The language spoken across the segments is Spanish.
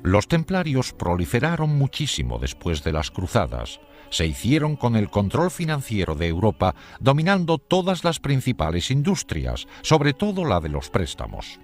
Los templarios proliferaron muchísimo después de las cruzadas. Se hicieron con el control financiero de Europa, dominando todas las principales industrias, sobre todo la de los préstamos.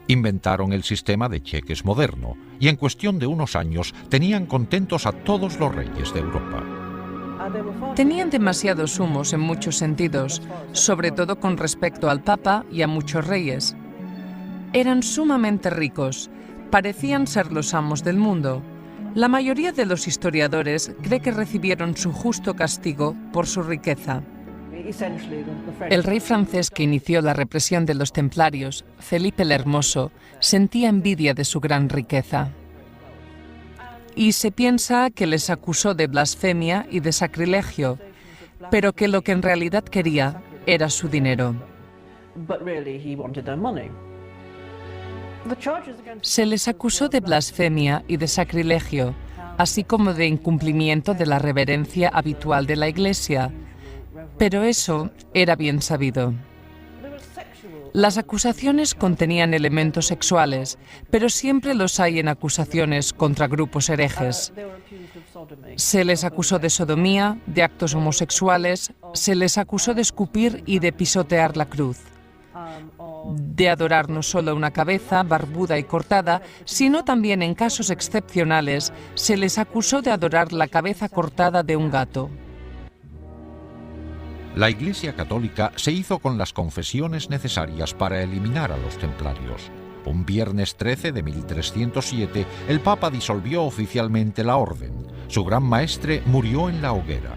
Inventaron el sistema de cheques moderno y en cuestión de unos años tenían contentos a todos los reyes de Europa. Tenían demasiados humos en muchos sentidos, sobre todo con respecto al Papa y a muchos reyes. Eran sumamente ricos, parecían ser los amos del mundo. La mayoría de los historiadores cree que recibieron su justo castigo por su riqueza. El rey francés que inició la represión de los templarios, Felipe el Hermoso, sentía envidia de su gran riqueza. Y se piensa que les acusó de blasfemia y de sacrilegio, pero que lo que en realidad quería era su dinero. Se les acusó de blasfemia y de sacrilegio, así como de incumplimiento de la reverencia habitual de la Iglesia, pero eso era bien sabido. Las acusaciones contenían elementos sexuales, pero siempre los hay en acusaciones contra grupos herejes. Se les acusó de sodomía, de actos homosexuales, se les acusó de escupir y de pisotear la cruz, de adorar no solo una cabeza barbuda y cortada, sino también en casos excepcionales se les acusó de adorar la cabeza cortada de un gato. La Iglesia Católica se hizo con las confesiones necesarias para eliminar a los templarios. Un viernes 13 de 1307, el Papa disolvió oficialmente la orden. Su gran maestre murió en la hoguera.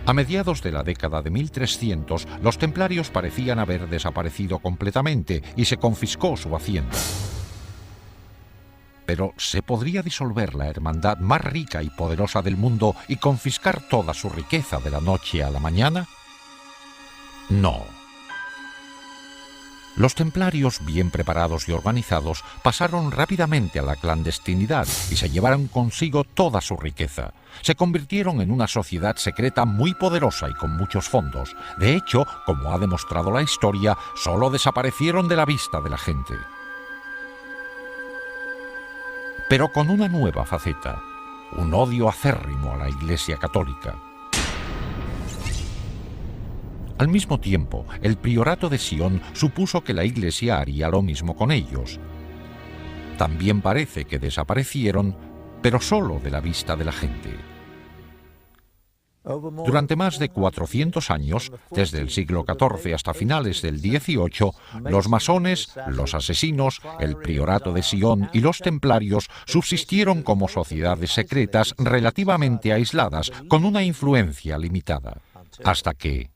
A mediados de la década de 1300, los templarios parecían haber desaparecido completamente y se confiscó su hacienda. Pero ¿se podría disolver la hermandad más rica y poderosa del mundo y confiscar toda su riqueza de la noche a la mañana? No. Los templarios, bien preparados y organizados, pasaron rápidamente a la clandestinidad y se llevaron consigo toda su riqueza. Se convirtieron en una sociedad secreta muy poderosa y con muchos fondos. De hecho, como ha demostrado la historia, solo desaparecieron de la vista de la gente. Pero con una nueva faceta, un odio acérrimo a la Iglesia Católica. Al mismo tiempo, el priorato de Sion supuso que la Iglesia haría lo mismo con ellos. También parece que desaparecieron, pero solo de la vista de la gente. Durante más de 400 años, desde el siglo XIV hasta finales del XVIII, los masones, los asesinos, el priorato de Sion y los templarios subsistieron como sociedades secretas relativamente aisladas, con una influencia limitada, hasta que,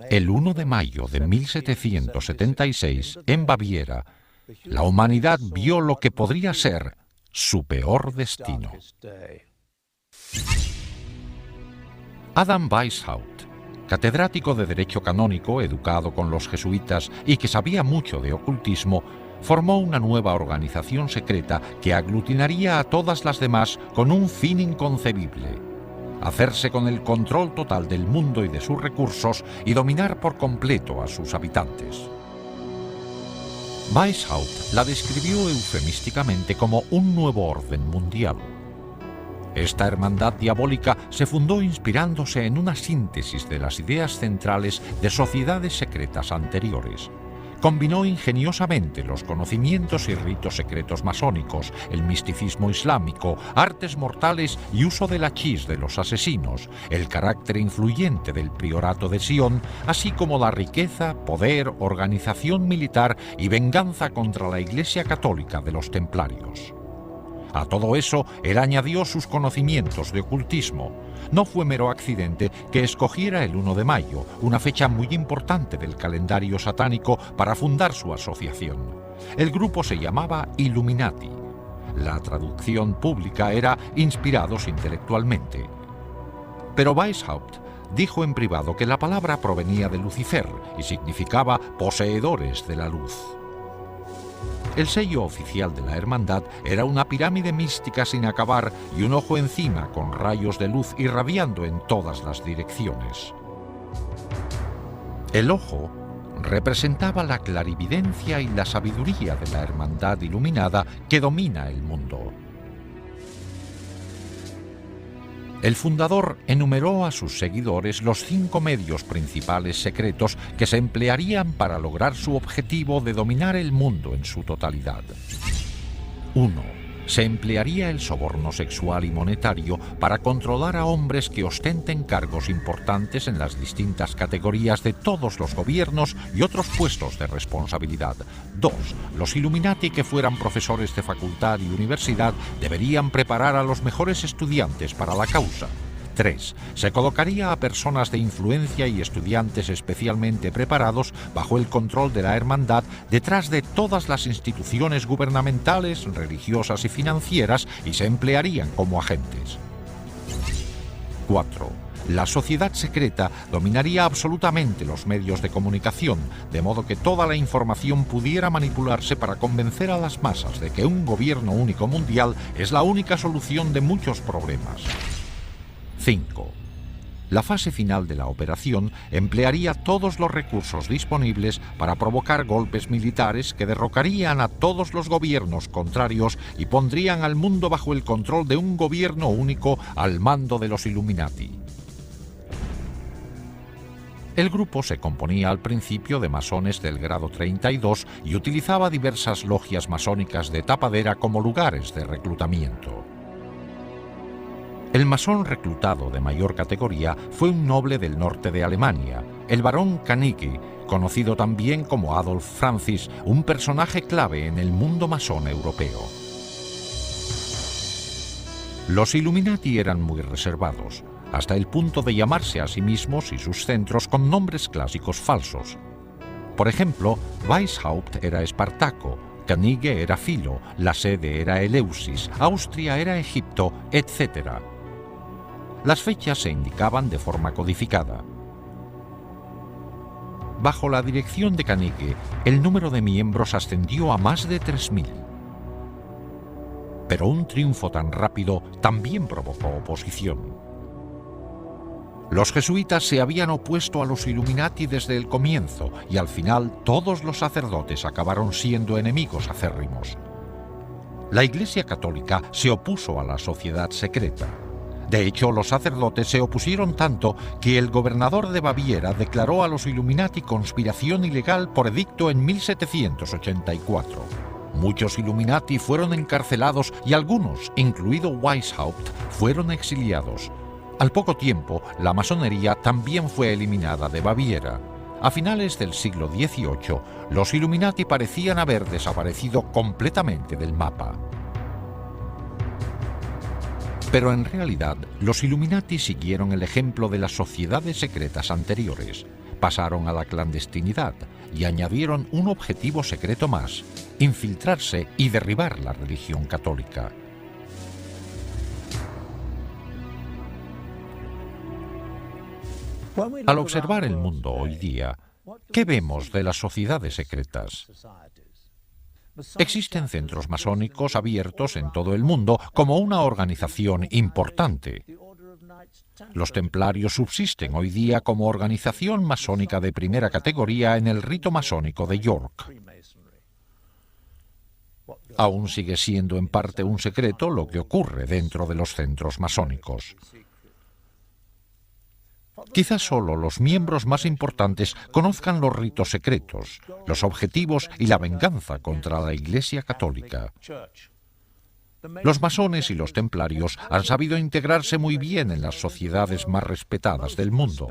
el 1 de mayo de 1776, en Baviera, la humanidad vio lo que podría ser su peor destino. Adam Weishaupt, catedrático de Derecho Canónico, educado con los jesuitas y que sabía mucho de ocultismo, formó una nueva organización secreta que aglutinaría a todas las demás con un fin inconcebible: hacerse con el control total del mundo y de sus recursos y dominar por completo a sus habitantes. Weishaupt la describió eufemísticamente como un nuevo orden mundial. Esta hermandad diabólica se fundó inspirándose en una síntesis de las ideas centrales de sociedades secretas anteriores. Combinó ingeniosamente los conocimientos y ritos secretos masónicos, el misticismo islámico, artes mortales y uso del hachís de los asesinos, el carácter influyente del priorato de Sion, así como la riqueza, poder, organización militar y venganza contra la Iglesia Católica de los templarios. A todo eso, él añadió sus conocimientos de ocultismo. No fue mero accidente que escogiera el 1 de mayo, una fecha muy importante del calendario satánico, para fundar su asociación. El grupo se llamaba Illuminati. La traducción pública era inspirados intelectualmente. Pero Weishaupt dijo en privado que la palabra provenía de Lucifer y significaba poseedores de la luz. El sello oficial de la hermandad era una pirámide mística sin acabar y un ojo encima con rayos de luz irradiando en todas las direcciones. El ojo representaba la clarividencia y la sabiduría de la hermandad iluminada que domina el mundo. El fundador enumeró a sus seguidores los 5 medios principales secretos que se emplearían para lograr su objetivo de dominar el mundo en su totalidad. 1. Se emplearía el soborno sexual y monetario para controlar a hombres que ostenten cargos importantes en las distintas categorías de todos los gobiernos y otros puestos de responsabilidad. 2. Los Illuminati que fueran profesores de facultad y universidad deberían preparar a los mejores estudiantes para la causa. 3. Se colocaría a personas de influencia y estudiantes especialmente preparados bajo el control de la hermandad detrás de todas las instituciones gubernamentales, religiosas y financieras y se emplearían como agentes. 4. La sociedad secreta dominaría absolutamente los medios de comunicación, de modo que toda la información pudiera manipularse para convencer a las masas de que un gobierno único mundial es la única solución de muchos problemas. 5. La fase final de la operación emplearía todos los recursos disponibles para provocar golpes militares que derrocarían a todos los gobiernos contrarios y pondrían al mundo bajo el control de un gobierno único al mando de los Illuminati. El grupo se componía al principio de masones del grado 32 y utilizaba diversas logias masónicas de tapadera como lugares de reclutamiento. El masón reclutado de mayor categoría fue un noble del norte de Alemania, el barón Carnegie, conocido también como Adolf Francis, un personaje clave en el mundo masón europeo. Los Illuminati eran muy reservados, hasta el punto de llamarse a sí mismos y sus centros con nombres clásicos falsos. Por ejemplo, Weishaupt era Espartaco, Carnegie era Filo, la sede era Eleusis, Austria era Egipto, etc. Las fechas se indicaban de forma codificada. Bajo la dirección de Carnegie, el número de miembros ascendió a más de 3.000. Pero un triunfo tan rápido también provocó oposición. Los jesuitas se habían opuesto a los Illuminati desde el comienzo y al final todos los sacerdotes acabaron siendo enemigos acérrimos. La Iglesia Católica se opuso a la sociedad secreta. De hecho, los sacerdotes se opusieron tanto que el gobernador de Baviera declaró a los Illuminati conspiración ilegal por edicto en 1784. Muchos Illuminati fueron encarcelados y algunos, incluido Weishaupt, fueron exiliados. Al poco tiempo, la masonería también fue eliminada de Baviera. A finales del siglo XVIII, los Illuminati parecían haber desaparecido completamente del mapa. Pero en realidad, los Illuminati siguieron el ejemplo de las sociedades secretas anteriores, pasaron a la clandestinidad y añadieron un objetivo secreto más: infiltrarse y derribar la religión católica. Al observar el mundo hoy día, ¿qué vemos de las sociedades secretas? Existen centros masónicos abiertos en todo el mundo como una organización importante. Los templarios subsisten hoy día como organización masónica de primera categoría en el rito masónico de York. Aún sigue siendo en parte un secreto lo que ocurre dentro de los centros masónicos. Quizás solo los miembros más importantes conozcan los ritos secretos, los objetivos y la venganza contra la Iglesia Católica. Los masones y los templarios han sabido integrarse muy bien en las sociedades más respetadas del mundo.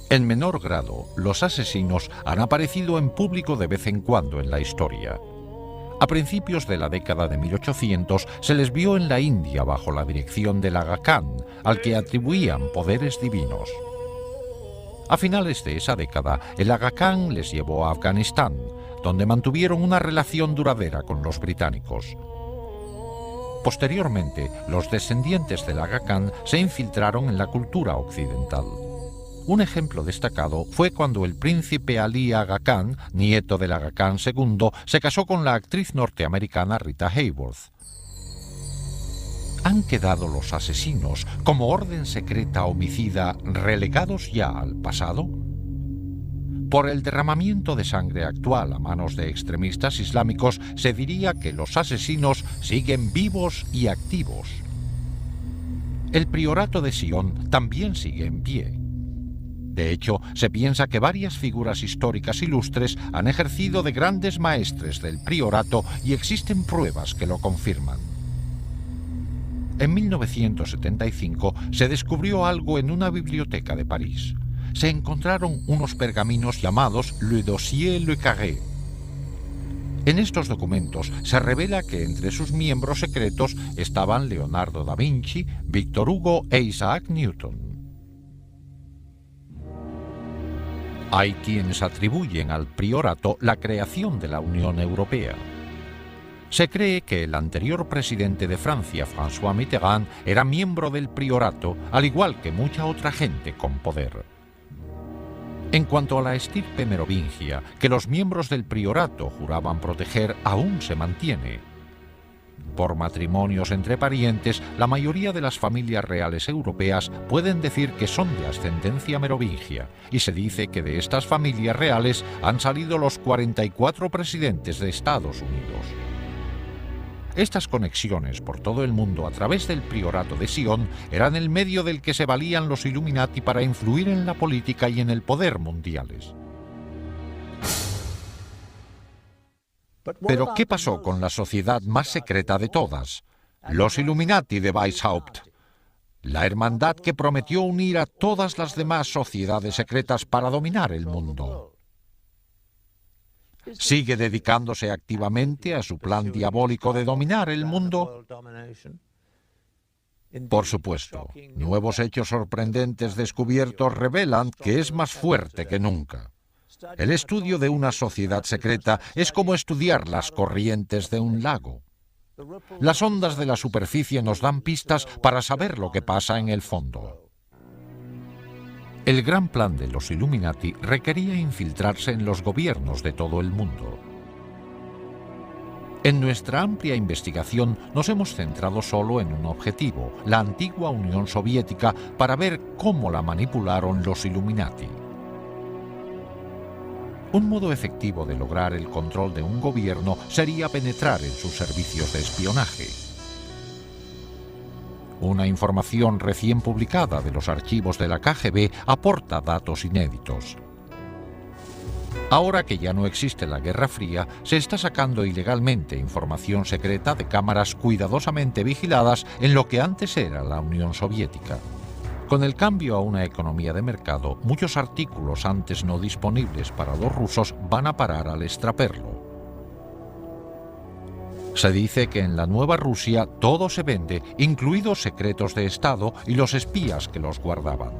En menor grado, los asesinos han aparecido en público de vez en cuando en la historia. A principios de la década de 1800 se les vio en la India bajo la dirección del Aga Khan, al que atribuían poderes divinos. A finales de esa década, el Aga Khan les llevó a Afganistán, donde mantuvieron una relación duradera con los británicos. Posteriormente, los descendientes del Aga Khan se infiltraron en la cultura occidental. Un ejemplo destacado fue cuando el príncipe Ali Aga Khan, nieto del Aga Khan II, se casó con la actriz norteamericana Rita Hayworth. ¿Han quedado los asesinos como orden secreta homicida relegados ya al pasado? Por el derramamiento de sangre actual a manos de extremistas islámicos, se diría que los asesinos siguen vivos y activos. El priorato de Sion también sigue en pie. De hecho, se piensa que varias figuras históricas ilustres han ejercido de grandes maestres del priorato y existen pruebas que lo confirman. En 1975 se descubrió algo en una biblioteca de París. Se encontraron unos pergaminos llamados Le Dossier Le Carré. En estos documentos se revela que entre sus miembros secretos estaban Leonardo da Vinci, Víctor Hugo e Isaac Newton. Hay quienes atribuyen al priorato la creación de la Unión Europea. Se cree que el anterior presidente de Francia, François Mitterrand, era miembro del priorato, al igual que mucha otra gente con poder. En cuanto a la estirpe merovingia, que los miembros del priorato juraban proteger, aún se mantiene. Por matrimonios entre parientes, la mayoría de las familias reales europeas pueden decir que son de ascendencia merovingia, y se dice que de estas familias reales han salido los 44 presidentes de Estados Unidos. Estas conexiones por todo el mundo a través del priorato de Sion eran el medio del que se valían los Illuminati para influir en la política y en el poder mundiales. Pero, ¿qué pasó con la sociedad más secreta de todas? Los Illuminati de Weishaupt. La hermandad que prometió unir a todas las demás sociedades secretas para dominar el mundo. ¿Sigue dedicándose activamente a su plan diabólico de dominar el mundo? Por supuesto, nuevos hechos sorprendentes descubiertos revelan que es más fuerte que nunca. El estudio de una sociedad secreta es como estudiar las corrientes de un lago. Las ondas de la superficie nos dan pistas para saber lo que pasa en el fondo. El gran plan de los Illuminati requería infiltrarse en los gobiernos de todo el mundo. En nuestra amplia investigación nos hemos centrado solo en un objetivo, la antigua Unión Soviética, para ver cómo la manipularon los Illuminati. Un modo efectivo de lograr el control de un gobierno sería penetrar en sus servicios de espionaje. Una información recién publicada de los archivos de la KGB aporta datos inéditos. Ahora que ya no existe la Guerra Fría, se está sacando ilegalmente información secreta de cámaras cuidadosamente vigiladas en lo que antes era la Unión Soviética. Con el cambio a una economía de mercado, muchos artículos antes no disponibles para los rusos van a parar al extraperlo. Se dice que en la nueva Rusia todo se vende, incluidos secretos de Estado y los espías que los guardaban.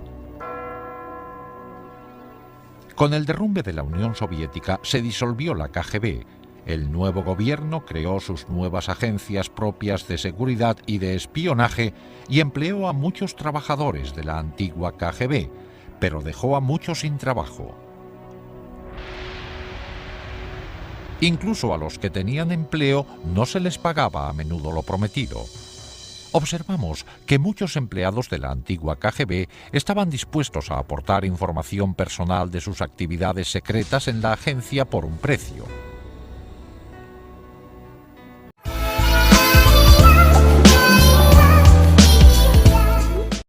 Con el derrumbe de la Unión Soviética se disolvió la KGB. El nuevo gobierno creó sus nuevas agencias propias de seguridad y de espionaje y empleó a muchos trabajadores de la antigua KGB, pero dejó a muchos sin trabajo. Incluso a los que tenían empleo no se les pagaba a menudo lo prometido. Observamos que muchos empleados de la antigua KGB estaban dispuestos a aportar información personal de sus actividades secretas en la agencia por un precio.